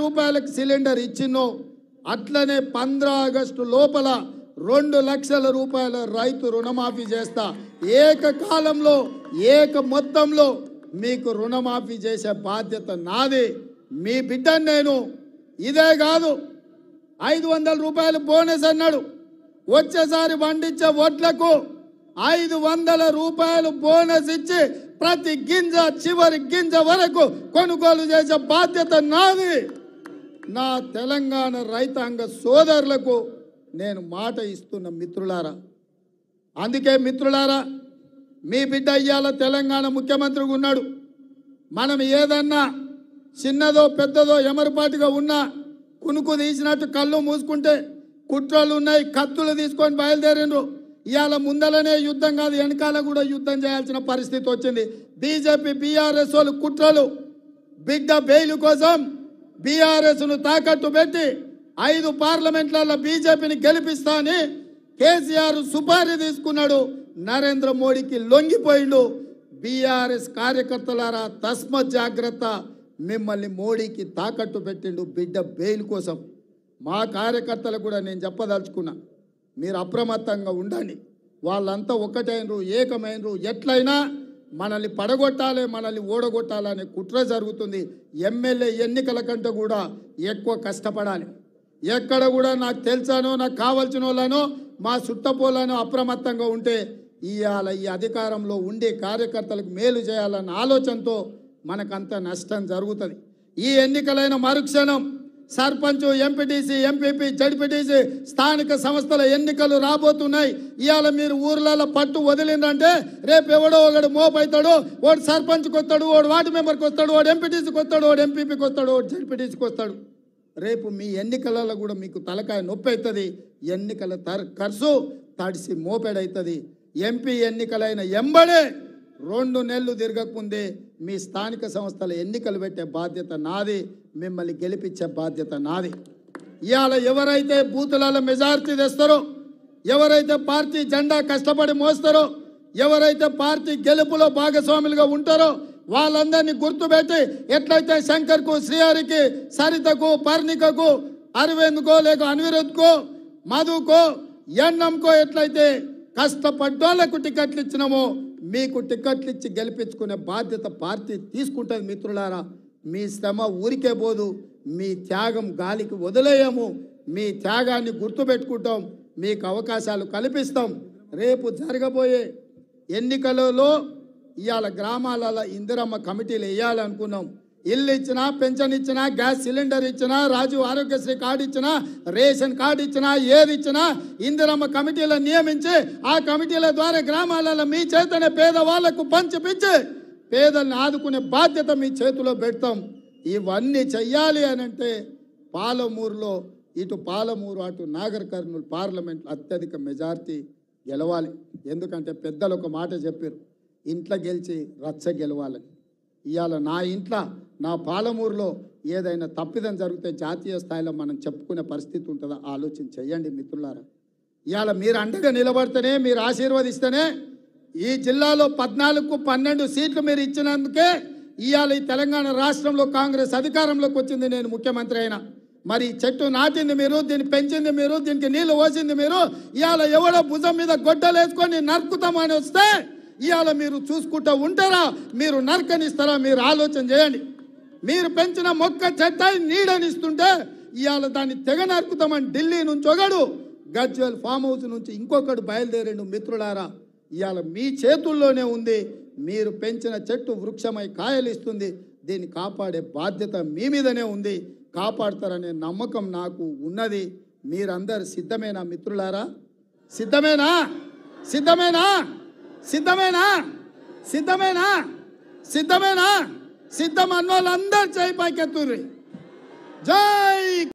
రూపాయలకు సిలిండర్ ఇచ్చినో అట్లనే 15 ఆగస్టు లోపల 2 లక్షల రూపాయల రైతు రుణమాఫీ చేస్తా. ఏకకాలంలో మొత్తంలో మీకు రుణమాఫీ చేసే బాధ్యత నాది. మీ బిడ్డను నేను. ఇదే కాదు, 500 రూపాయలు బోనస్ అన్నాడు. వచ్చేసారి పండించే వడ్లకు 500 రూపాయలు బోనస్ ఇచ్చి ప్రతి గింజ చివరి గింజ వరకు కొనుగోలు చేసే బాధ్యత నాది. నా తెలంగాణ రైతాంగ సోదరులకు నేను మాట ఇస్తున్న మిత్రులారా. అందుకే మిత్రులారా, మీ బిడ్డ ఇయ్యాల తెలంగాణ ముఖ్యమంత్రిగా ఉన్నాడు. మనం ఏదన్నా చిన్నదో పెద్దదో ఎమరుపాటుగా ఉన్నా కునుకు తీసినట్టు కళ్ళు మూసుకుంటే కుట్రలు ఉన్నాయి, కత్తులు తీసుకొని బయలుదేరిండ్రు. ఇవాళ ముందలనే యుద్ధం కాదు, వెనకాల కూడా యుద్ధం చేయాల్సిన పరిస్థితి వచ్చింది. బీజేపీ బీఆర్ఎస్ వాళ్ళు కుట్రలు, బిడ్డ బెయిల్ కోసం బీఆర్ఎస్ను తాకట్టు పెట్టి 5 పార్లమెంట్లలో బీజేపీని గెలిపిస్తా అని కేసీఆర్ సుపారీ తీసుకున్నాడు. నరేంద్ర మోడీకి లొంగిపోయిండు. బీఆర్ఎస్ కార్యకర్తలారా తస్మత్ జాగ్రత్త, మిమ్మల్ని మోడీకి తాకట్టు పెట్టిండు బిడ్డ బెయిల్ కోసం. మా కార్యకర్తలు కూడా నేను చెప్పదలుచుకున్నా, మీరు అప్రమత్తంగా ఉండండి. వాళ్ళంతా ఒక్కటైనరు, ఏకమైనరు. ఎట్లయినా మనల్ని పడగొట్టాలి, మనల్ని ఓడగొట్టాలనే కుట్ర జరుగుతుంది. ఎమ్మెల్యే ఎన్నికల కంటే కూడా ఎక్కువ కష్టపడాలి. ఎక్కడ కూడా నాకు తెలుసానో నాకు కావాల్సిన వాళ్ళనో మా చుట్టపోలను అప్రమత్తంగా ఉంటే ఇవాళ ఈ అధికారంలో ఉండే కార్యకర్తలకు మేలు చేయాలన్న ఆలోచనతో మనకంత నష్టం జరుగుతుంది. ఈ ఎన్నికలైన మరుక్షణం సర్పంచ్, ఎంపీటీసీ, ఎంపీపీ, జడ్పీటీసీ స్థానిక సంస్థల ఎన్నికలు రాబోతున్నాయి. ఇవాళ మీరు ఊర్లలో పట్టు వదిలిందంటే రేపు ఎవడో ఒకడు మోపవుతాడు. వాడు సర్పంచ్కి వస్తాడు, వాడు వార్డు మెంబర్కి వస్తాడు, వాడు ఎంపీటీసీకి వస్తాడు, వాడు ఎంపీపీకి వస్తాడు, వాడు జడ్పీటీసీకి వస్తాడు. రేపు మీ ఎన్నికలలో కూడా మీకు తలకాయ నొప్పి అవుతుంది. ఎన్నికల ఖర్చు తడిసి మోపెడవుతుంది. ఎంపీ ఎన్నికలైన ఎంబడే 2 నెలలు తిరగకుందే మీ స్థానిక సంస్థల ఎన్నికలు పెట్టే బాధ్యత నాది. మిమ్మల్ని గెలిపించే బాధ్యత నాది. ఇవాళ ఎవరైతే బూతులలో మెజారిటీ తెస్తారో, ఎవరైతే పార్టీ జెండా కష్టపడి మోస్తారో, ఎవరైతే పార్టీ గెలుపులో భాగస్వాములుగా ఉంటారో వాళ్ళందరినీ గుర్తుపెట్టి ఎట్లయితే శంకర్కు, శ్రీహరికి, సరితకు, పర్ణికకు, అరవింద్కో లేక అనిరుద్కో, మధుకో, ఎన్నంకో ఎట్లయితే కష్టపడ్డోళ్లకు టికెట్లు ఇచ్చినామో మీకు టికెట్లు ఇచ్చి గెలిపించుకునే బాధ్యత పార్టీ తీసుకుంటుంది. మిత్రులారా, మీ శ్రమ ఊరికే పోదు, మీ త్యాగం గాలికి వదిలేయము. మీ త్యాగాన్ని గుర్తుపెట్టుకుంటాం, మీకు అవకాశాలు కల్పిస్తాం. రేపు జరగబోయే ఎన్నికలలో ఇవాళ గ్రామాలలో ఇందిరమ్మ కమిటీలు వేయాలనుకున్నాం. ఇల్లు ఇచ్చినా, పెన్షన్ ఇచ్చినా, గ్యాస్ సిలిండర్ ఇచ్చినా, రాజు ఆరోగ్యశ్రీ కార్డు ఇచ్చినా, రేషన్ కార్డు ఇచ్చినా, ఏది ఇచ్చినా ఇందిరమ్మ కమిటీలను నియమించి ఆ కమిటీల ద్వారా గ్రామాలలో మీ చేతనే పేదవాళ్లకు పంచిపించి పేదల్ని ఆదుకునే బాధ్యత మీ చేతిలో పెడతాం. ఇవన్నీ చెయ్యాలి అని అంటే పాలమూరులో ఇటు పాలమూరు అటు నాగర్ కర్నూలు పార్లమెంట్లో అత్యధిక మెజార్టీ గెలవాలి. ఎందుకంటే పెద్దలు ఒక మాట చెప్పారు, ఇంట్లో గెలిచి రచ్చ గెలవాలని. ఇవాళ నా ఇంట్లో నా పాలమూరులో ఏదైనా తప్పిదం జరిగితే జాతీయ స్థాయిలో మనం చెప్పుకునే పరిస్థితి ఉంటుందో ఆలోచన చేయండి మిత్రులారా. ఇవాళ మీరు అండగా నిలబడితేనే, మీరు ఆశీర్వదిస్తేనే ఈ జిల్లాలో 14కు 12 సీట్లు మీరు ఇచ్చినందుకే ఇవాళ ఈ తెలంగాణ రాష్ట్రంలో కాంగ్రెస్ అధికారంలోకి వచ్చింది. నేను ముఖ్యమంత్రి అయినా మరి చెట్టు నాటింది మీరు, దీన్ని పెంచింది మీరు, దీనికి నీళ్లు పోసింది మీరు. ఇవాళ ఎవడో భుజం మీద గొడ్డలు వేసుకొని నరుకుతామని వస్తే ఇవాళ మీరు చూసుకుంటూ ఉంటారా? మీరు నరకనిస్తారా? మీరు ఆలోచన చేయండి. మీరు పెంచిన మొక్క చెట్ట నీడనిస్తుంటే ఇవాళ దాన్ని తెగ నరుకుతామని ఢిల్లీ నుంచి ఒకడు, గజ్వేల్ ఫామ్ హౌస్ నుంచి ఇంకొకడు బయలుదేరిండు. మిత్రులారా, ఇవాళ మీ చేతుల్లోనే ఉంది. మీరు పెంచిన చెట్టు వృక్షమై కాయలు ఇస్తుంది. దీన్ని కాపాడే బాధ్యత మీ మీదనే ఉంది. కాపాడతారనే నమ్మకం నాకు ఉన్నది. మీరందరు సిద్ధమేనా మిత్రులారా? సిద్ధమేనా? సిద్ధమేనా? సిద్ధమేనా? సిద్ధమేనా? సిద్ధమేనా? సిద్ధం అన్నోళ్ళందరూ చేయి పైకెత్తుర్రి. జై